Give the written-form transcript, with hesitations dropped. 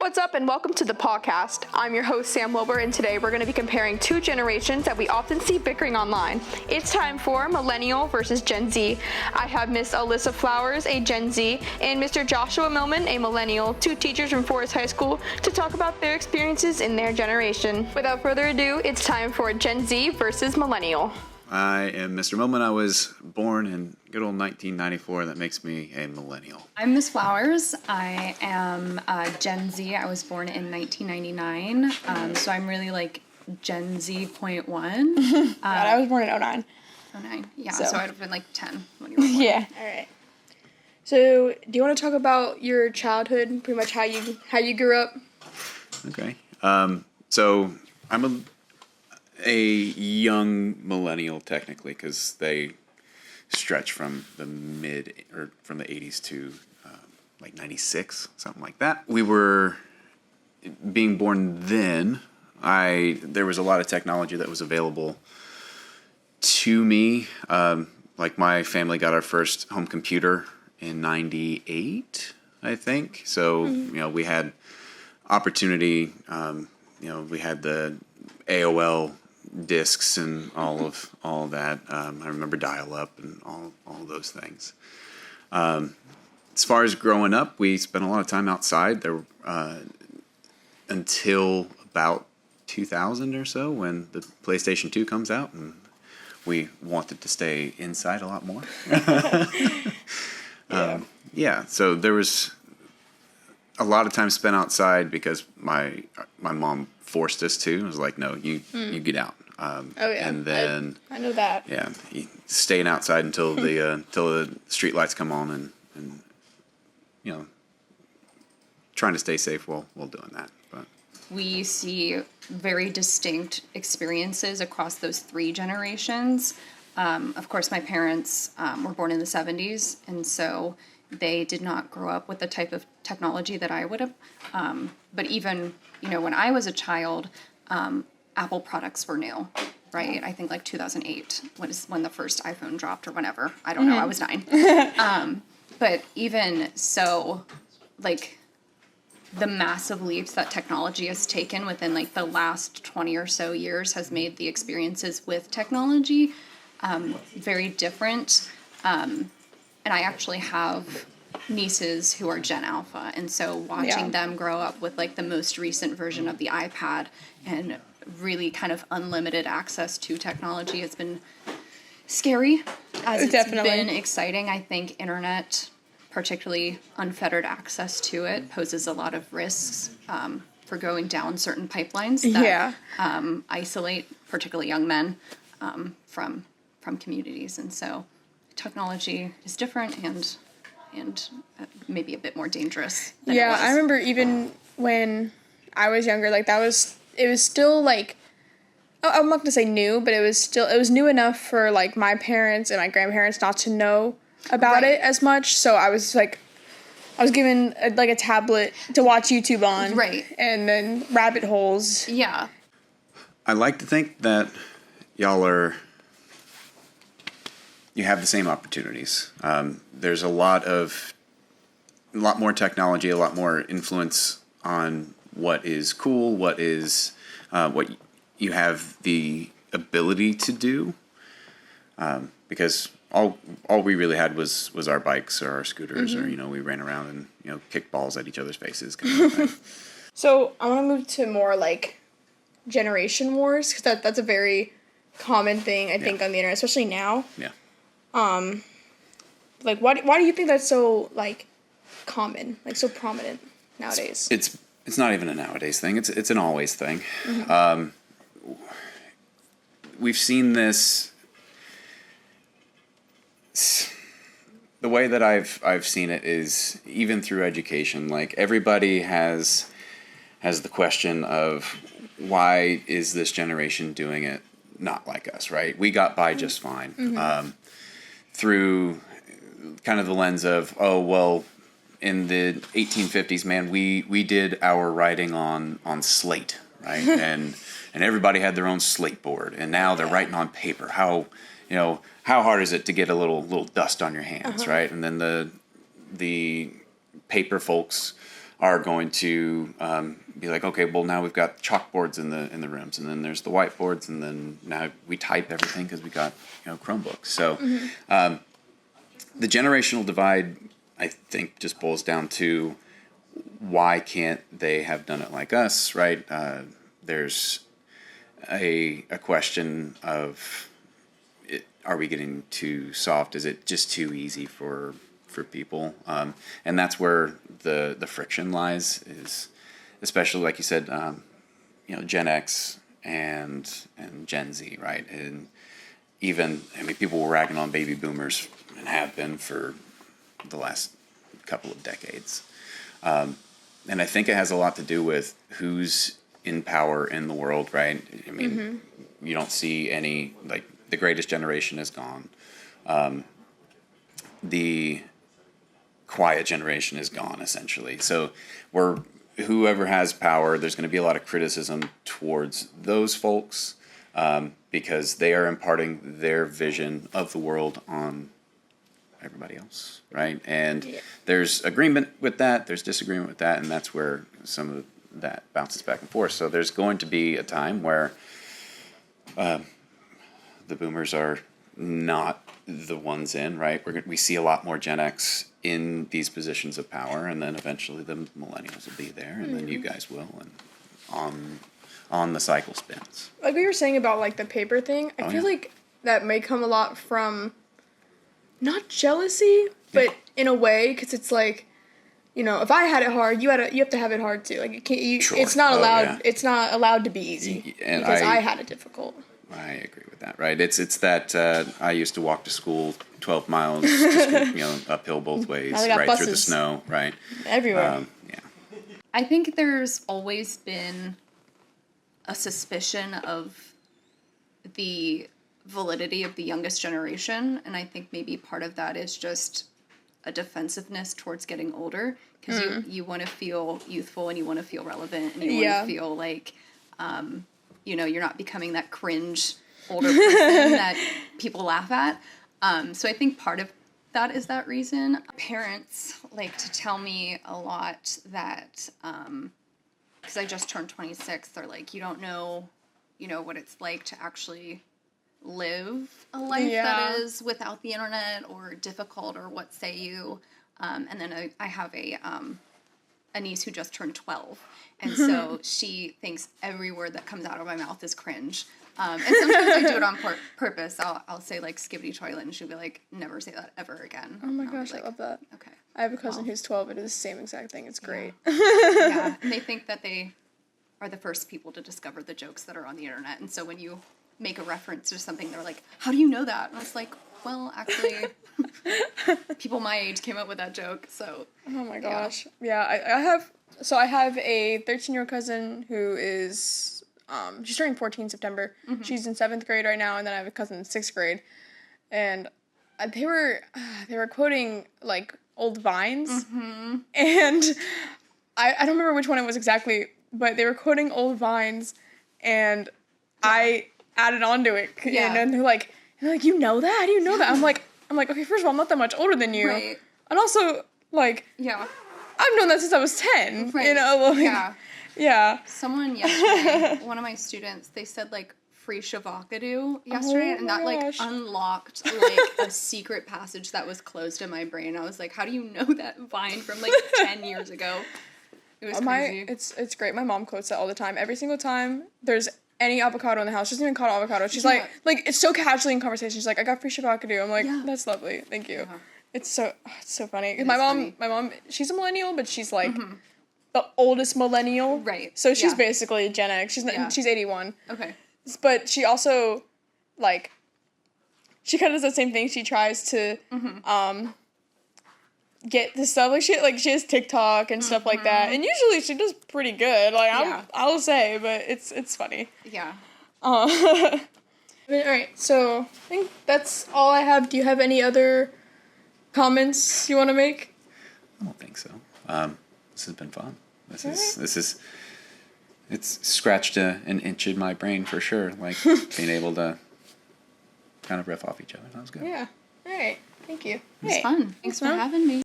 What's up and welcome to the Pawcast. I'm your host Sam Wilbur, and today we're going to be comparing two generations that we often see bickering online. It's time for Millennial versus Gen Z. I have Miss Alyssa Flowers, a Gen Z, and Mr. Joshua Millman, a Millennial, two teachers from Forest High School, to talk about their experiences in their generation. Without further ado, it's time for Gen Z versus Millennial. I am Mr. Millman. I was born in good old 1994. That makes me a millennial. I'm Miss Flowers. I am Gen Z. I was born in 1999. So I'm really like Gen Z point one. I was born in 09. 09. Yeah, so I'd have been like 10 when you were born. Yeah. All right. So, do you want to talk about your childhood, pretty much how you grew up? Okay. So I'm a young millennial technically, because they stretch from the from the 80s to like 96, something like that. We were being born then. There was a lot of technology that was available to me. Like my family got our first home computer in 98, I think. So, we had opportunity. We had the AOL discs and all of that. I remember dial-up and all those things. As far as growing up, we spent a lot of time outside there until about 2000 or so, when the PlayStation 2 comes out, and we wanted to stay inside a lot more. So there was a lot of time spent outside because my mom forced us to. It was like, no, you get out. And then I know that. Yeah, staying outside until the street lights come on, and trying to stay safe while doing that. But We see very distinct experiences across those three generations. Of course, my parents were born in the 70s, and so they did not grow up with the type of technology that I would have. But even, when I was a child, Apple products were new, right? I think like 2008 was when the first iPhone dropped or whenever. I don't know. I was 9. But even so, like, the massive leaps that technology has taken within like the last 20 or so years has made the experiences with technology very different. And I actually have nieces who are Gen Alpha, and so watching them grow up with like the most recent version of the iPad and really kind of unlimited access to technology has been scary, as it's Definitely been exciting. I think internet, particularly unfettered access to it, poses a lot of risks for going down certain pipelines that isolate particularly young men from communities, and so technology is different and maybe a bit more dangerous than it was. I remember even when I was younger, like it was still like, I'm not going to say new, but it was new enough for like my parents and my grandparents not to know about it as much. So I was given a tablet to watch YouTube on. Right. And then rabbit holes. Yeah. I like to think that you have the same opportunities. There's a lot more technology, a lot more influence on what is cool, what you have the ability to do. Because all we really had was our bikes or our scooters, or we ran around and kicked balls at each other's faces, kind of thing. So I want to move to more like generation wars, because that's a very common thing I think on the internet, especially now. Yeah. Like why do you think that's so like common, like so prominent nowadays? It's not even a nowadays thing. It's an always thing. We've seen this. The way that I've seen it is even through education. Like everybody has the question of, why is this generation doing it not like us, right? We got by just fine. Through kind of the lens of, in the 1850s, man, we did our writing on slate, right? and everybody had their own slate board, and now they're writing on paper. How hard is it to get a little dust on your hands, right? And then the paper folks are going to be like, okay, well now we've got chalkboards in the rooms, and then there's the whiteboards, and then now we type everything because we got Chromebooks. So the generational divide, I think, just boils down to why can't they have done it like us, right? There's a question of are we getting too soft? Is it just too easy for people? And that's where the friction lies, is especially like you said, Gen X and Gen Z, right? And even, people were ragging on baby boomers and have been for the last couple of decades. And I think it has a lot to do with who's in power in the world, right? You don't see any, like, the greatest generation is gone. The quiet generation is gone, essentially. So whoever has power, there's going to be a lot of criticism towards those folks because they are imparting their vision of the world on everybody else, right? And there's agreement with that, there's disagreement with that, and that's where some of that bounces back and forth. So there's going to be a time where the boomers are not the ones in, right? We see a lot more Gen X in these positions of power, and then eventually the millennials will be there, and then you guys will, and on the cycle spins. Like we were saying about like the paper thing, I feel like that may come a lot from not jealousy, but in a way, because it's like, if I had it hard, you have to have it hard too. Like you can't, Sure. It's not allowed. It's not allowed to be easy because I had it difficult. I agree with that, right? It's that I used to walk to school 12 miles to school, uphill both ways, right buses through the snow, right? Everywhere. I think there's always been a suspicion of the validity of the youngest generation, and I think maybe part of that is just a defensiveness towards getting older, because you want to feel youthful and you want to feel relevant and you want to feel like you're not becoming that cringe older person that people laugh at. So I think part of that is that reason. Parents like to tell me a lot that, because I just turned 26, they're like, you don't know, what it's like to actually live a life that is without the internet or difficult or what say you. And then I have a niece who just turned 12. And so she thinks every word that comes out of my mouth is cringe. And sometimes I do it on purpose. I'll say like skibbity toilet and she'll be like, never say that ever again. Oh my gosh, I love that. Okay. I have a cousin who's 12 and does the same exact thing. It's great. Yeah. And they think that they are the first people to discover the jokes that are on the internet. And so when you make a reference to something, they're like, how do you know that? And I was like, well, actually, people my age came up with that joke, so. Oh my gosh. Yeah, I have a 13-year-old cousin who is, she's turning 14 in September. Mm-hmm. She's in 7th grade right now, and then I have a cousin in 6th grade. And they were quoting, like, old Vines. Mm-hmm. And I don't remember which one it was exactly, but they were quoting old Vines, and I added on to it. Yeah. And they're like, you know that? How do you know that? I'm like, okay, first of all, I'm not that much older than you. Right. And also, like, I've known that since I was 10. Right. Like, yeah. Someone yesterday, one of my students, they said, like, free shavakadu yesterday, and that, like, unlocked, like, a secret passage that was closed in my brain. I was like, how do you know that Vine from, like, 10 years ago? It was crazy. It's great. My mom quotes that all the time. Every single time there's any avocado in the house, she doesn't even call it avocado. She's like, it's so casually in conversation. She's like, I got free shavakadu. I'm like, that's lovely. Thank you. Yeah. It's so funny. My mom, she's a millennial, but she's like the oldest millennial. Right. So she's basically Gen X. She's 81. Okay. But she also, like, she kind of does the same thing. She tries to get this stuff. Like, she has TikTok and stuff like that. And usually she does pretty good. Like, I'll say, but it's funny. Yeah. All right, so I think that's all I have. Do you have any other comments you want to make? I don't think so. This has been fun. It's scratched an inch in my brain for sure. Like being able to kind of riff off each other. That was good. Yeah. All right. Thank you. It was fun. Thanks for having me.